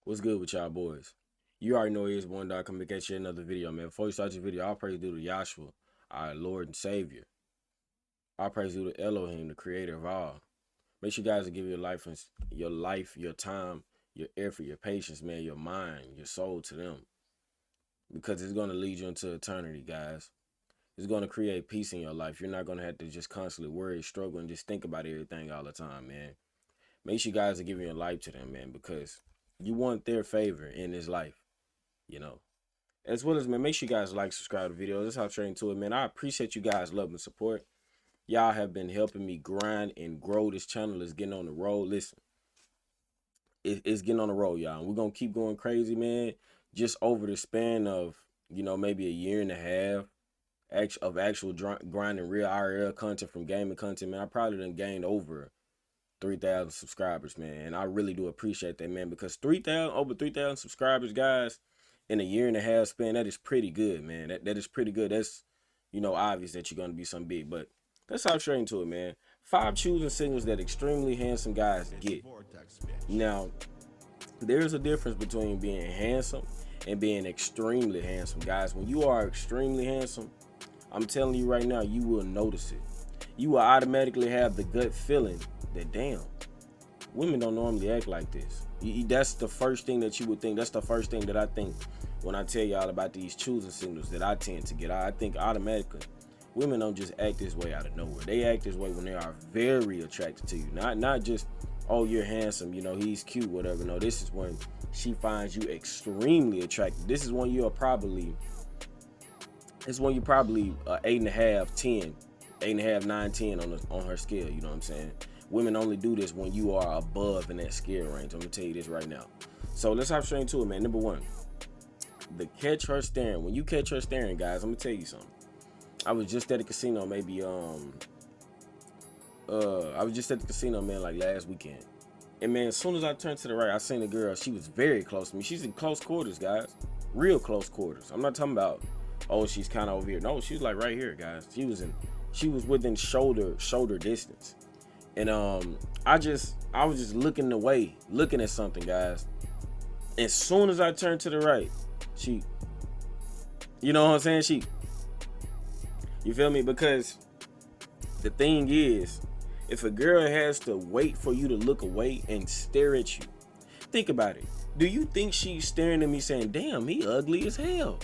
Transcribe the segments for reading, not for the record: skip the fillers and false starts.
What's good with y'all boys? You already know it is one dot coming to get you another video, man. Before you start your video, I'll praise due to Yahshua, our Lord and Savior. I'll praise due to Elohim, the creator of all. Make sure you guys give your time, your effort, your patience, man, your mind, your soul to them. Because it's gonna lead you into eternity, guys. It's gonna create peace in your life. You're not gonna have to just constantly worry, struggle, and just think about everything all the time, man. Make sure you guys are giving your life to them, man, because you want their favor in this life, you know. As well as, man, make sure you guys like, subscribe to the video. That's how I train to it, man. I appreciate you guys' love and support. Y'all have been helping me grind and grow this channel. It's getting on the road. Listen, it's getting on the road, y'all. We're going to keep going crazy, man. Just over the span of, maybe a year and a half of actual grinding real IRL content from gaming content, man. I probably done gained over 3,000 subscribers, man. And I really do appreciate that, man, because over 3,000 subscribers, guys, in a year and a half span, that is pretty good, man. That is pretty good. That's, obvious that you're going to be something big. But let's hop straight into it, man. 5 choosing signals that extremely handsome guys get. Now, there's a difference between being handsome and being extremely handsome, guys. When you are extremely handsome, I'm telling you right now, you will notice it. You will automatically have the gut feeling that, damn, women don't normally act like this. That's the first thing that you would think. That's the first thing that I think when I tell y'all about these choosing signals that I tend to get. I think automatically women don't just act this way out of nowhere. They act this way when they are very attracted to you. Not just, oh, you're handsome, he's cute, whatever. No, this is when she finds you extremely attractive. This is when you're probably 8.5, 10, 8.5, 9, 10 on her scale. You know what I'm saying? Women only do this when you are above in that scale range. I'm gonna tell you this right now. So let's hop straight into it, man. Number one, the catch her staring. When you catch her staring, guys, I'm gonna tell you something. I was just at the casino, man, like last weekend. And man, as soon as I turned to the right, I seen a girl. She was very close to me. She's in close quarters, guys. Real close quarters. I'm not talking about, oh, she's kind of over here. No, she was like right here, guys. She was within shoulder distance. And I was just looking away, looking at something, guys. As soon as I turned to the right, she, you know what I'm saying? You feel me? Because the thing is, if a girl has to wait for you to look away and stare at you, think about it. Do you think she's staring at me saying, damn, he ugly as hell?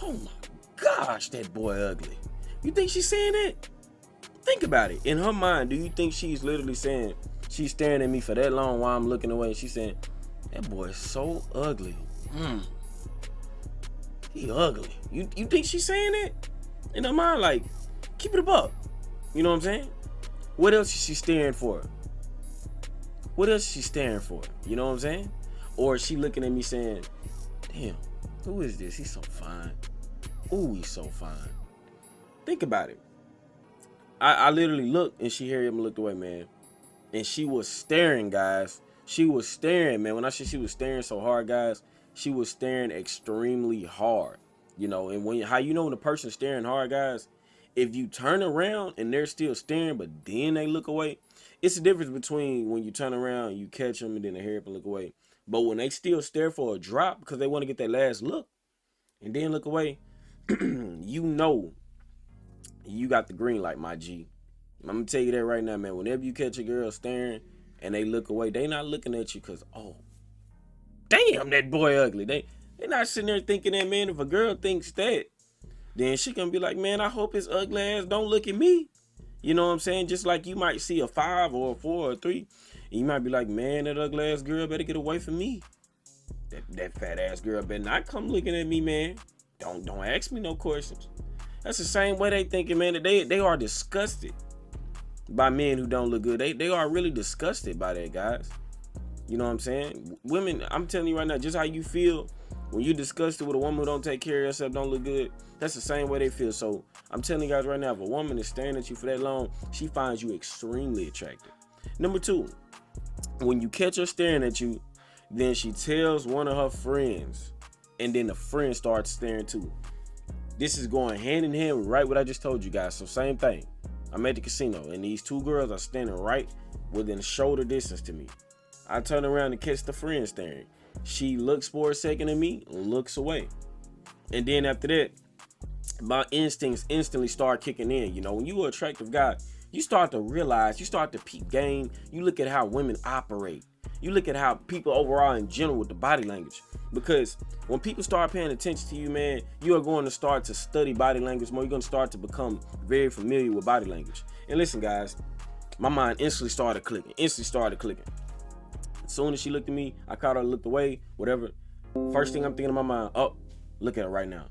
Oh my gosh, that boy ugly. You think she's saying that? Think about it. In her mind, do you think she's literally saying, she's staring at me for that long while I'm looking away and she's saying, that boy is so ugly. He ugly. You think she's saying that? In her mind, like, keep it above. You know what I'm saying? What else is she staring for? What else is she staring for? You know what I'm saying? Or is she looking at me saying, damn, who is this? He's so fine. Ooh, he's so fine. Think about it. I literally looked and she hurried up and looked away, man. And she was staring, guys. She was staring, man. When I said she was staring so hard, guys, she was staring extremely hard. And when the person's staring hard, guys, if you turn around and they're still staring, but then they look away, it's the difference between when you turn around, you catch them, and then they hurry up and look away. But when they still stare for a drop because they want to get that last look and then look away, you got the green light, my G. I'm gonna tell you that right now, man. Whenever you catch a girl staring and they look away, they not looking at you because, oh, damn, that boy ugly. They not sitting there thinking that, man. If a girl thinks that, then she gonna be like, man, I hope his ugly ass don't look at me. You know what I'm saying? Just like you might see a 5 or a 4 or a 3, and you might be like, man, that ugly ass girl better get away from me. That fat ass girl better not come looking at me, man. Don't ask me no questions. That's the same way they thinking, man. That they are disgusted by men who don't look good. They are really disgusted by that, guys. You know what I'm saying? Women, I'm telling you right now, just how you feel when you're disgusted with a woman who don't take care of herself, don't look good, that's the same way they feel. So I'm telling you guys right now, if a woman is staring at you for that long, she finds you extremely attractive. Number 2, when you catch her staring at you, then she tells one of her friends, and then the friend starts staring too. This is going hand in hand with right what I just told you guys. So same thing. I'm at the casino, and these 2 girls are standing right within shoulder distance to me. I turn around and catch the friend staring. She looks for a second at me, looks away. And then after that, my instincts instantly start kicking in. You know, when you're an attractive guy, you start to realize, you start to peep game. You look at how women operate. You look at how people overall in general with the body language. Because when people start paying attention to you, man, you are going to start to study body language more. You're going to start to become very familiar with body language. And listen, guys, my mind instantly started clicking. As soon as she looked at me, I caught her, looked away, whatever. First thing I'm thinking in my mind, oh, look at her right now.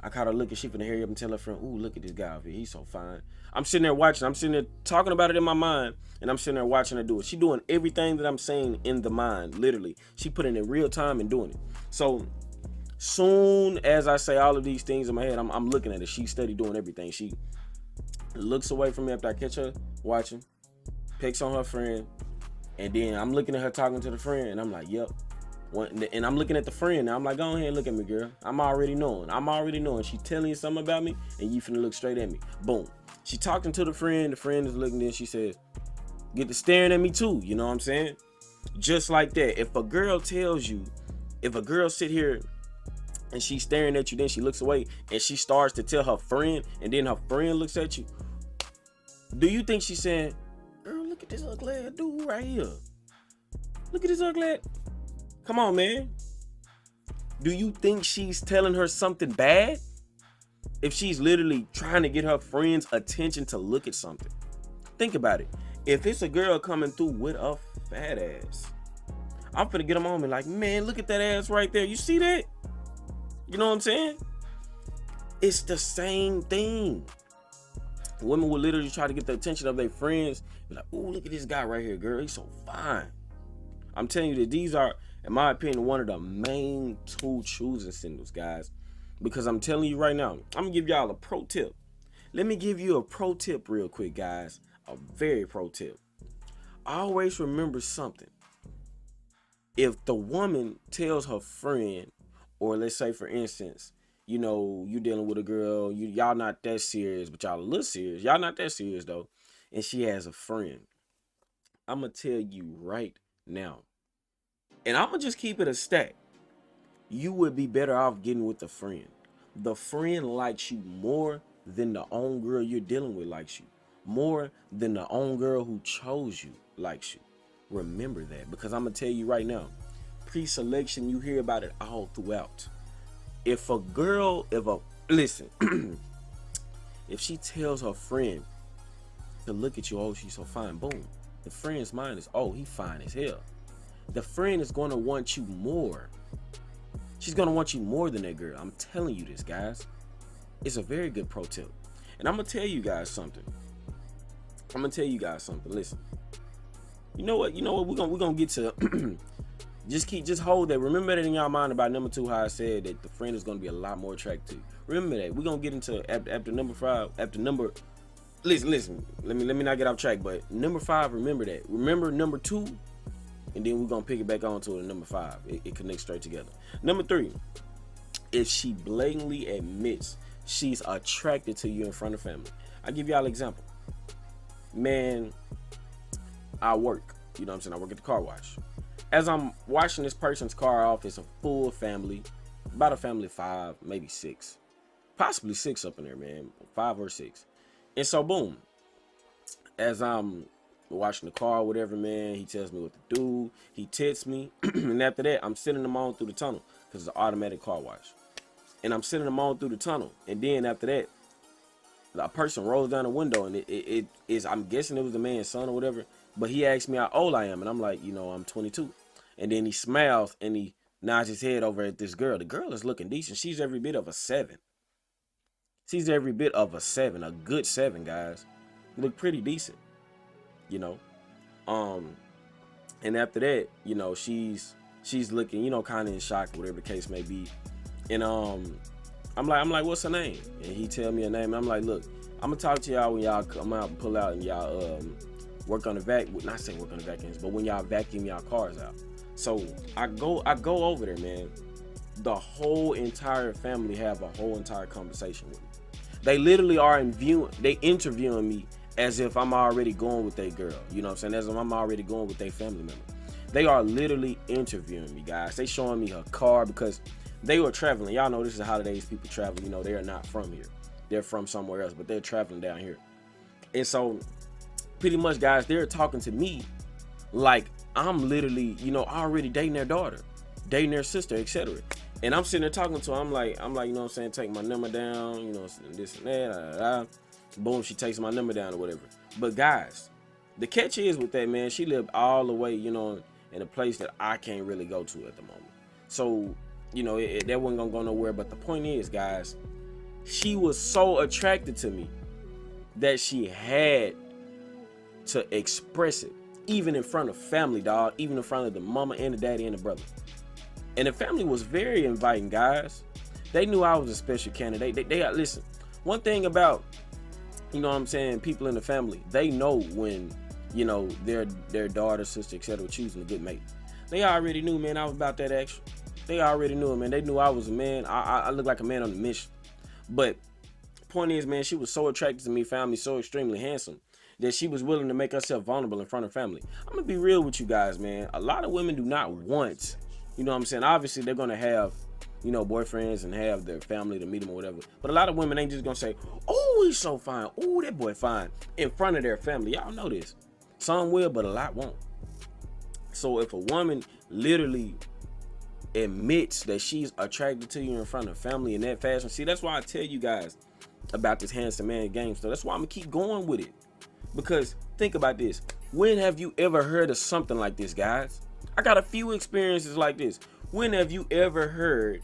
I caught her looking, she finna hurry up and tell her friend, ooh, look at this guy over here, he's so fine. I'm sitting there watching, I'm sitting there talking about it in my mind, and I'm sitting there watching her do it. She doing everything that I'm saying in the mind, literally. She putting in real time and doing it. So soon as I say all of these things in my head, I'm looking at it. She steady doing everything. She looks away from me after I catch her watching, picks on her friend, and then I'm looking at her talking to the friend, and I'm like, yep. And I'm looking at the friend now. I'm like, go ahead and look at me, girl. I'm already knowing. She telling you something about me, and you finna look straight at me. Boom. She talking to the friend is looking, then she says, get to staring at me too. You know what I'm saying? Just like that. If a girl sit here and she's staring at you, then she looks away, and she starts to tell her friend, and then her friend looks at you, do you think she's saying, girl, look at this ugly dude right here. Look at this ugly. Come on, man. Do you think she's telling her something bad? If she's literally trying to get her friend's attention to look at something. Think about it. If it's a girl coming through with a fat ass, I'm finna get them on me like, man, look at that ass right there. You see that? You know what I'm saying? It's the same thing. Women will literally try to get the attention of their friends. Be like, ooh, look at this guy right here, girl. He's so fine. I'm telling you that these are, in my opinion, one of the main two choosing signals, guys. Because I'm telling you right now, I'm going to give y'all a pro tip. Let me give you a pro tip real quick, guys. A very pro tip. Always remember something. If the woman tells her friend, or let's say, for instance, you know, you dealing with a girl, y'all not that serious, but y'all a little serious. Y'all not that serious, though. And she has a friend. I'm going to tell you right now. And I'm going to just keep it a stack. You would be better off getting with the friend. The friend likes you more than the own girl you're dealing with likes you. More than the own girl who chose you likes you. Remember that, because I'm going to tell you right now, pre-selection, you hear about it all throughout. If she tells her friend to look at you, oh, she's so fine, boom. The friend's mind is, oh, he fine as hell. The friend is going to want you more. She's going to want you more than that girl. I'm telling you this, guys. It's a very good pro tip. And I'm going to tell you guys something. Listen. You know what? We're going to get to just hold that. Remember that in y'all mind about number 2, how I said that the friend is going to be a lot more attractive to you. Remember that. We're going to get into after number 5, listen. Let me not get off track, but number 5, remember that. Remember number 2, and then we're going to pick it back on to number 5. It connects straight together. Number 3, if she blatantly admits she's attracted to you in front of family. I'll give y'all an example. Man, I work. You know what I'm saying? I work at the car wash. As I'm washing this person's car off, it's a full family. About a family of 5, maybe 6. Possibly 6 up in there, man. 5 or 6. And so, boom. As I'm washing the car or whatever, man, he tells me what to do. He texts me. And after that, I'm sending him on through the tunnel because it's an automatic car wash. And I'm sending him on through the tunnel. And then after that, a person rolls down the window, and it is, I'm guessing it was the man's son or whatever. But he asked me how old I am. And I'm like, I'm 22. And then he smiles and he nods his head over at this girl. The girl is looking decent. She's every bit of a 7. She's every bit of a 7. A good 7, guys. Look pretty decent. And after that, she's looking, kind of in shock, whatever the case may be. And I'm like, what's her name? And he tell me her name. And I'm like, look, I'm gonna talk to y'all when y'all come out and pull out and y'all work on the not say work on the vacuums, but when y'all vacuum y'all cars out. So I go over there, man. The whole entire family have a whole entire conversation with me. They literally are interviewing me as if I'm already going with their girl. You know what I'm saying? As if I'm already going with their family member. They are literally interviewing me, guys. They showing me her car because they were traveling. Y'all know this is the holidays, people travel. You know, they are not from here. They're from somewhere else, but they're traveling down here. And so pretty much, guys, they're talking to me like I'm literally, you know, already dating their daughter, dating their sister, etc. And I'm sitting there talking to her. I'm like, you know what I'm saying, take my number down, you know, this and that. Boom, she takes my number down or whatever. But guys, the catch is with that, man, she lived all the way, you know, in a place that I can't really go to at the moment. So, you know, that wasn't gonna go nowhere. But the point is, guys, she was so attracted to me that she had to express it, even in front of family, dog, even in front of the mama and the daddy and the brother. And the family was very inviting, guys. They knew I was a special candidate. They listen, one thing about, you know what I'm saying, people in the family, they know when, you know, their daughter, sister, etc. choosing a good mate. They already knew, man, I was about that action. They already knew it, man. They knew I was a man. I look like a man on a mission. But point is, man, she was so attracted to me, found me so extremely handsome, that she was willing to make herself vulnerable in front of family. I'm gonna be real with you guys, man. A lot of women do not want, you know what I'm saying, obviously they're gonna have, you know, boyfriends and have their family to meet them or whatever. But a lot of women ain't just gonna say, oh, he's so fine, oh, that boy fine, in front of their family. Y'all know this. Some will, but a lot won't. So if a woman literally admits that she's attracted to you in front of family in that fashion, see, that's why I tell you guys about this handsome man game. So that's why I'm gonna keep going with it. Because think about this. When have you ever heard of something like this, guys? I got a few experiences like this. When have you ever heard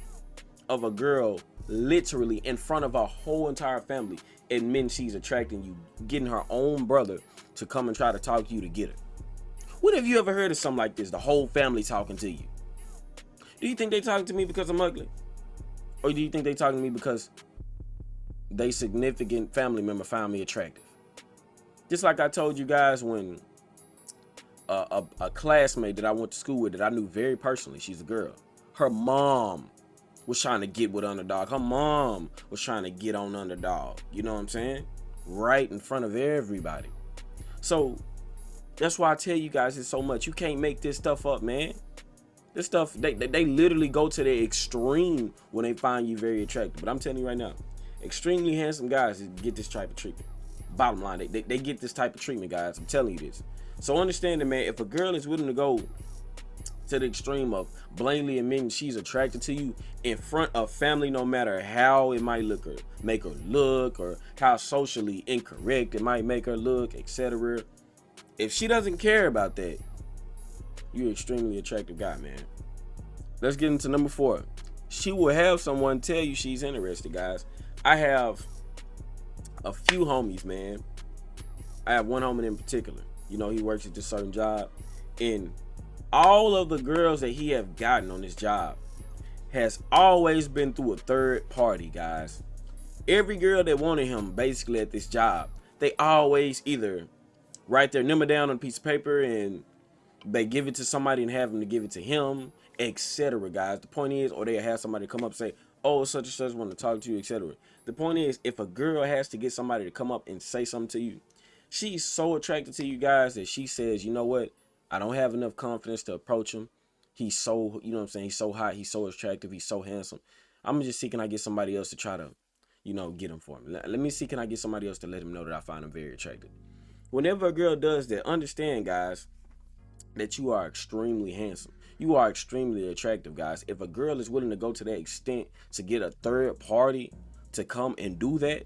of a girl literally in front of her whole entire family admitting she's attracting you, getting her own brother to come and try to talk to you to get her? When have you ever heard of something like this? The whole family talking to you. Do you think they talking to me because I'm ugly? Or do you think they talking to me because they significant family member found me attractive? Just like I told you guys when a classmate that I went to school with that I knew very personally, she's a girl, her mom was trying to get with Underdog. Her mom was trying to get on Underdog. You know what I'm saying? Right in front of everybody. So that's why I tell you guys it's so much. You can't make this stuff up, man. This stuff, they literally go to the extreme when they find you very attractive. But I'm telling you right now, extremely handsome guys get this type of treatment. Bottom line, they get this type of treatment, guys. I'm telling you this. So understand that, man, if a girl is willing to go to the extreme of blatantly admitting she's attracted to you in front of family, no matter how it might make her look, or how socially incorrect it might make her look, etc. If she doesn't care about that, you're an extremely attractive guy, man. Let's get into number 4. She will have someone tell you she's interested, guys. I have a few homies, man. I have one homie in particular. You know, he works at this certain job, and all of the girls that he have gotten on this job has always been through a third party, guys. Every girl that wanted him basically at this job, they always either write their number down on a piece of paper and they give it to somebody and have them to give it to him, etc. guys. The point is, or they have somebody come up and say, oh, such and such want to talk to you, etc. The point is, if a girl has to get somebody to come up and say something to you, she's so attracted to you guys that she says, you know what, I don't have enough confidence to approach him. He's so, you know what I'm saying, he's so hot, he's so attractive, he's so handsome. I'm just see, can I get somebody else to try to, you know, get him for me. Let me see, can I get somebody else to let him know that I find him very attractive. Whenever a girl does that, understand, guys, that you are extremely handsome. You are extremely attractive, guys. If a girl is willing to go to that extent to get a third party to come and do that,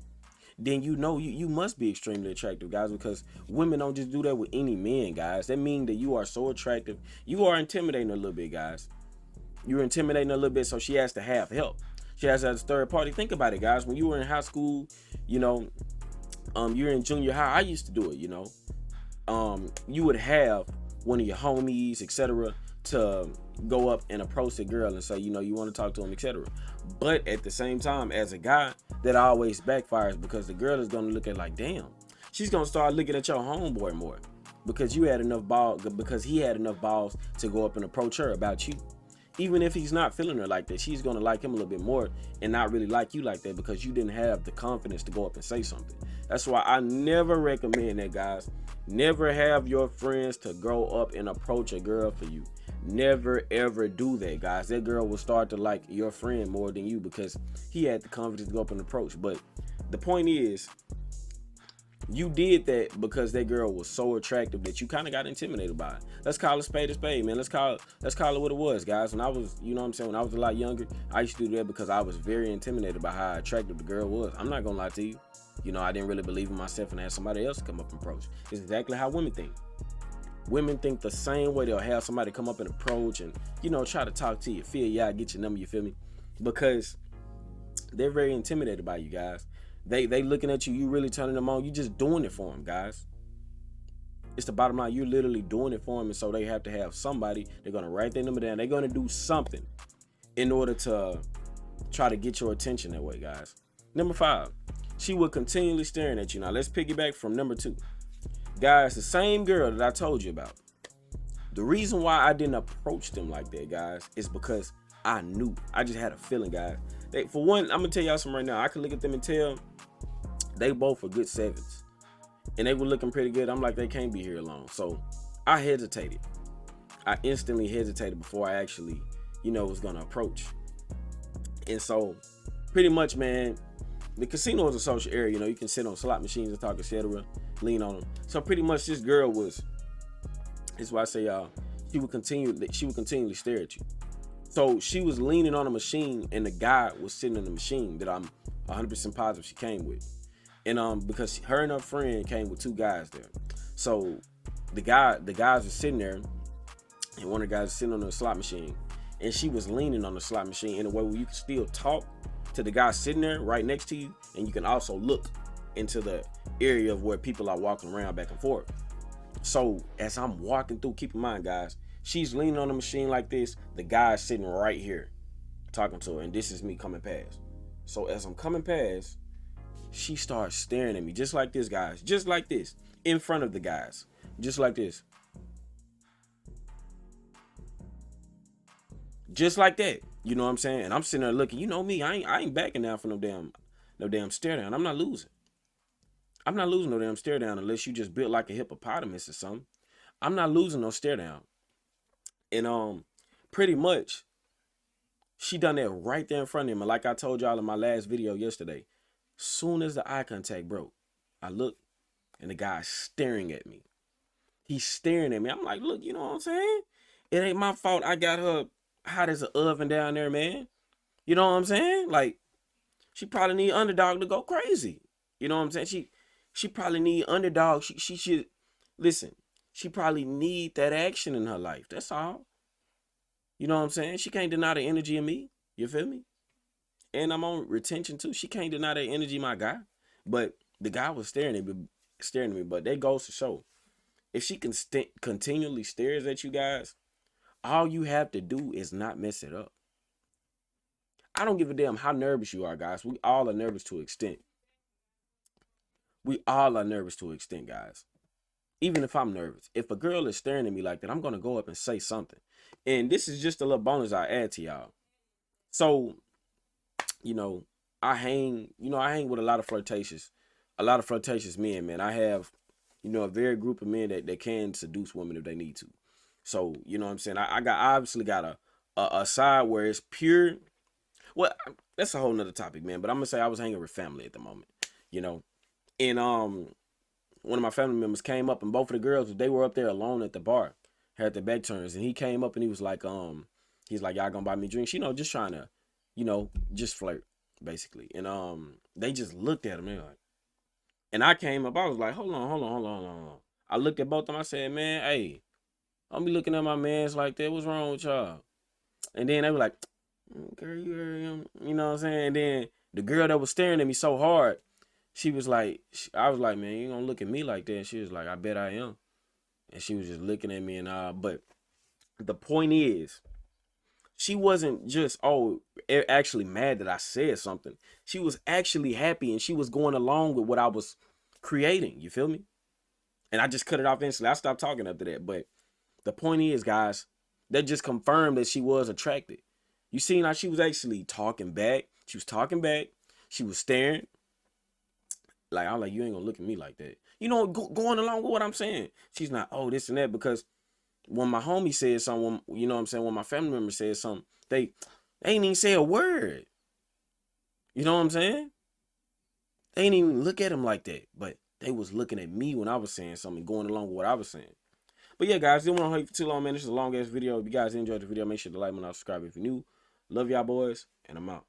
then you know you must be extremely attractive, guys, because women don't just do that with any men, guys. That means that you are so attractive. You are intimidating a little bit, guys. You're intimidating a little bit, so she has to have help. She has to have a third party. Think about it, guys. When you were in high school, you know, you're in junior high. I used to do it, you know. You would have one of your homies, etc., to go up and approach the girl and say, you know, you want to talk to him, etc. But at the same time, as a guy, that always backfires, because the girl is going to look at like, damn, she's going to start looking at your homeboy more because you had enough balls, because he had enough balls to go up and approach her about you. Even if he's not feeling her like that, she's going to like him a little bit more and not really like you like that because you didn't have the confidence to go up and say something. That's why I never recommend that, guys. Never have your friends to grow up and approach a girl for you. Never ever do that, guys. That girl will start to like your friend more than you because he had the confidence to go up and approach. But the point is, you did that because that girl was so attractive that you kind of got intimidated by it. Let's call a spade, man. Let's call it what it was, guys. When I was, you know what I'm saying, when I was a lot younger, I used to do that because I was very intimidated by how attractive the girl was. I'm not gonna lie to you. You know, I didn't really believe in myself and had somebody else come up and approach. It's exactly how women think. Women think the same way. They'll have somebody come up and approach and, you know, try to talk to you, feel you out, get your number, you feel me? Because they're very intimidated by you, guys. They looking at you, you really turning them on. You just doing it for them, guys. It's the bottom line. You're literally doing it for them, and so they have to have somebody. They're gonna write their number down. They're gonna do something in order to try to get your attention that way, guys. Number 5, she will continually staring at you. Now let's piggyback from number 2, guys. The same girl that I told you about. The reason why I didn't approach them like that, guys, is because I knew. I just had a feeling, guys. For one, I'm gonna tell y'all something right now. I could look at them and tell they both are good 7s. And they were looking pretty good. I'm like, they can't be here long. So I hesitated. I instantly hesitated before I actually, you know, was gonna approach. And so pretty much, man, the casino is a social area. You know, you can sit on slot machines and talk, etc., lean on them. So pretty much this girl was, that's why I say, y'all, she would continually stare at you. So she was leaning on a machine and the guy was sitting in the machine that I'm 100% positive she came with. And because her and her friend came with 2 guys there. So the guys were sitting there, and one of the guys was sitting on the slot machine, and she was leaning on the slot machine in a way where you can still talk to the guy sitting there right next to you, and you can also look into the area of where people are walking around back and forth. So as I'm walking through, keep in mind, guys, she's leaning on the machine like this. The guy's sitting right here talking to her, and this is me coming past. So as I'm coming past, she starts staring at me just like this, guys. Just like this. In front of the guys. Just like this. Just like that. You know what I'm saying? And I'm sitting there looking. You know me. I ain't backing down for no damn stare down. I'm not losing. I'm not losing no damn stare down unless you just built like a hippopotamus or something. I'm not losing no stare down. And pretty much she done that right there in front of him. And like I told y'all in my last video yesterday, soon as the eye contact broke, I looked and the guy's staring at me. He's staring at me. I'm like, look, you know what I'm saying? It ain't my fault I got her hot as an oven down there, man. You know what I'm saying? Like, she probably need underdog to go crazy. You know what I'm saying? She probably need underdog. She should, listen, she probably need that action in her life. That's all. You know what I'm saying? She can't deny the energy in me. You feel me? And I'm on retention too. She can't deny that energy, my guy. But the guy was staring at me. But that goes to show, if she continually stares at you guys, all you have to do is not mess it up. I don't give a damn how nervous you are, guys. We all are nervous to an extent. We all are nervous to an extent, guys. Even if I'm nervous, if a girl is staring at me like that, I'm gonna go up and say something. And this is just a little bonus I add to y'all. So, you know, I hang with a lot of flirtatious men, man. I have, you know, a very group of men that can seduce women if they need to. So, you know what I'm saying? I obviously got a side where it's pure. Well, that's a whole nother topic, man. But I'm gonna say I was hanging with family at the moment, you know. And one of my family members came up, and both of the girls, they were up there alone at the bar, had their back turns, and he came up and he was like, he's like, y'all gonna buy me drinks, you know, just trying to, you know, just flirt, basically. And they just looked at him, they like, and I came up, I was like, hold on. I looked at both of them, I said, man, hey, don't be looking at my mans like that. What's wrong with y'all? And then they were like, girl, you know what I'm saying? And then the girl that was staring at me so hard, she was like, I was like, man, you gonna look at me like that? And she was like, I bet I am. And she was just looking at me and but the point is, she wasn't just, actually mad that I said something. She was actually happy and she was going along with what I was creating. You feel me? And I just cut it off instantly. I stopped talking after that. But the point is, guys, that just confirmed that she was attracted. You seen how she was actually talking back. She was talking back. She was staring. Like, I'm like, you ain't gonna look at me like that. You know, going along with what I'm saying. She's not, this and that, because when my homie said something, you know what I'm saying, when my family member said something, they ain't even say a word. You know what I'm saying? They ain't even look at him like that. But they was looking at me when I was saying something, going along with what I was saying. But yeah, guys, didn't want to hold you for too long, man. This is a long ass video. If you guys enjoyed the video, make sure to like and subscribe if you're new. Love y'all boys, and I'm out.